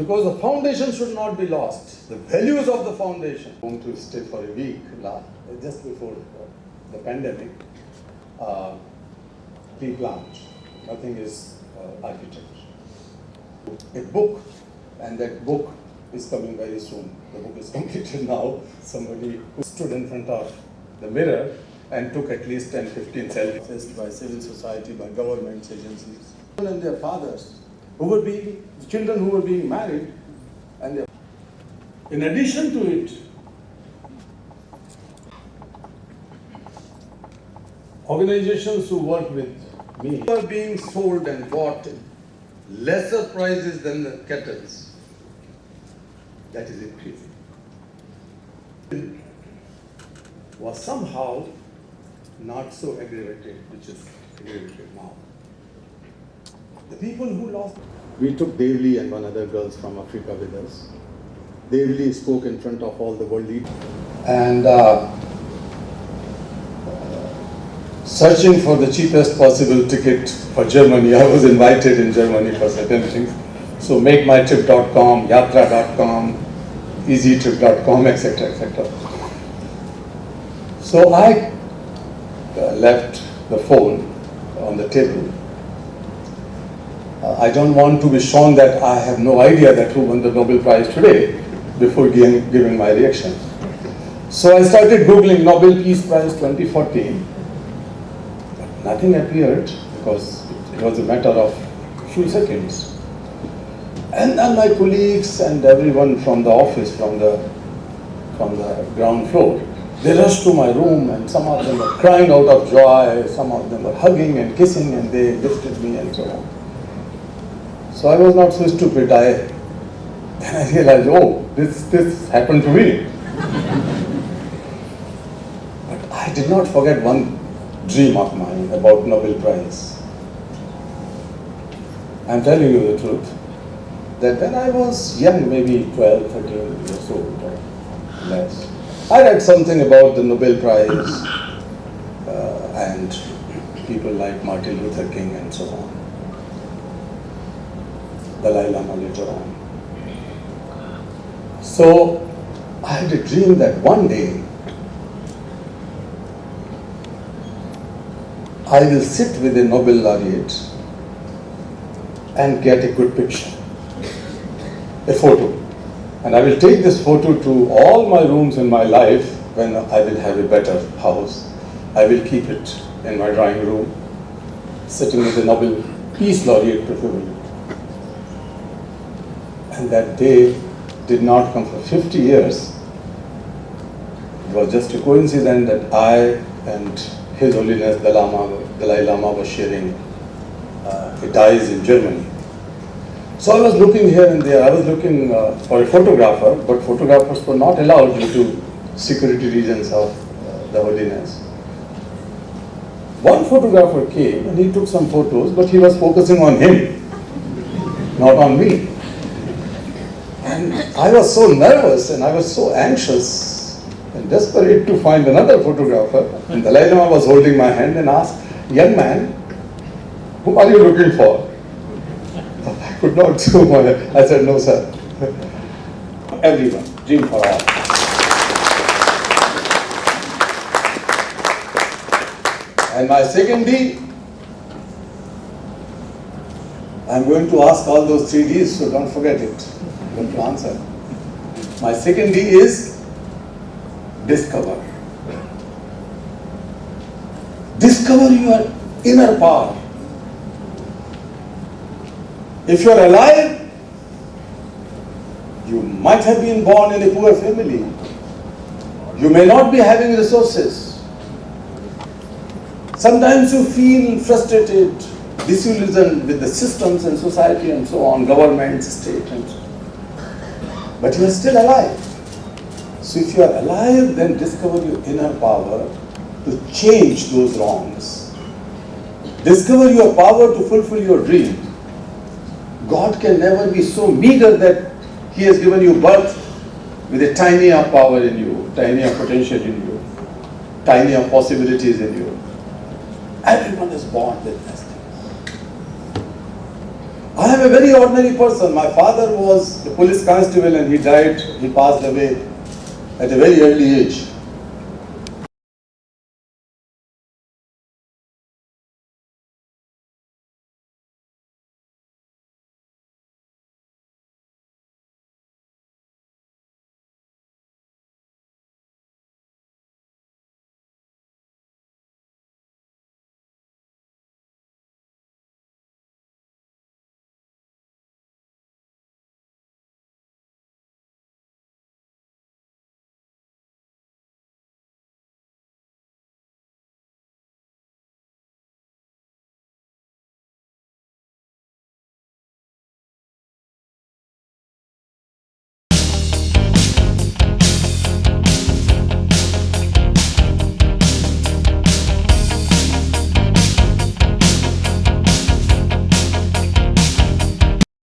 because the foundation should not be lost. The values of the foundation. Home to stay for a week just before the pandemic. Pre-planned. Nothing is architect. A book, and that book is coming very soon. The book is completed now. Somebody who stood in front of the mirror and took at least 10-15 selfies by civil society, by government agencies. And their fathers, children who were being married, and in addition to it, organizations who work with me are being sold and bought at lesser prices than the kettles. That is increasing. Was somehow not so aggravated, which is aggravated now. The people who lost. We took Devli and one other girls from Africa with us. Devli spoke in front of all the world leaders. And searching for the cheapest possible ticket for Germany. I was invited in Germany for certain things. So makemytrip.com, yatra.com, easytrip.com, etc., etc. So I left the phone on the table. I don't want to be shown that I have no idea that who won the Nobel Prize today before giving my reaction. So I started Googling Nobel Peace Prize 2014. But nothing appeared because it was a matter of a few seconds. And then my colleagues and everyone from the office, from the ground floor, they rushed to my room, and some of them were crying out of joy, some of them were hugging and kissing, and they lifted me and so on. So I was not so stupid. Then I realized, oh, this happened to me. But I did not forget one dream of mine about Nobel Prize. I'm telling you the truth, that when I was young, maybe 12, 13 years old or less, I read something about the Nobel Prize and people like Martin Luther King and so on. Dalai Lama later on. So I had a dream that one day I will sit with a Nobel laureate and get a good picture, a photo. And I will take this photo to all my rooms in my life when I will have a better house. I will keep it in my drawing room, sitting with the Nobel Peace Laureate preferably. And that day did not come for 50 years. It was just a coincidence that I and His Holiness Dalai Lama was sharing a dies in Germany. So I was looking here and there. I was looking for a photographer, but photographers were not allowed due to security reasons of the Holiness. One photographer came and he took some photos, but he was focusing on him, not on me. And I was so nervous and I was so anxious and desperate to find another photographer. And Dalai Lama was holding my hand and asked, "Young man, whom are you looking for?" I could not do my. I said, "No, sir. Everyone, dream for all." And my second D, I'm going to ask all those 3 Ds, so don't forget it. I'm going to answer. My second D is discover. Discover your inner power. If you are alive, you might have been born in a poor family. You may not be having resources. Sometimes you feel frustrated, disillusioned with the systems and society and so on, government, state and so on. But you are still alive. So if you are alive, then discover your inner power to change those wrongs. Discover your power to fulfill your dream. God can never be so meager that He has given you birth with a tiny of power in you, tiny of potential in you, tiny of possibilities in you. Everyone is born with these things. I am a very ordinary person. My father was a police constable and he died, he passed away at a very early age.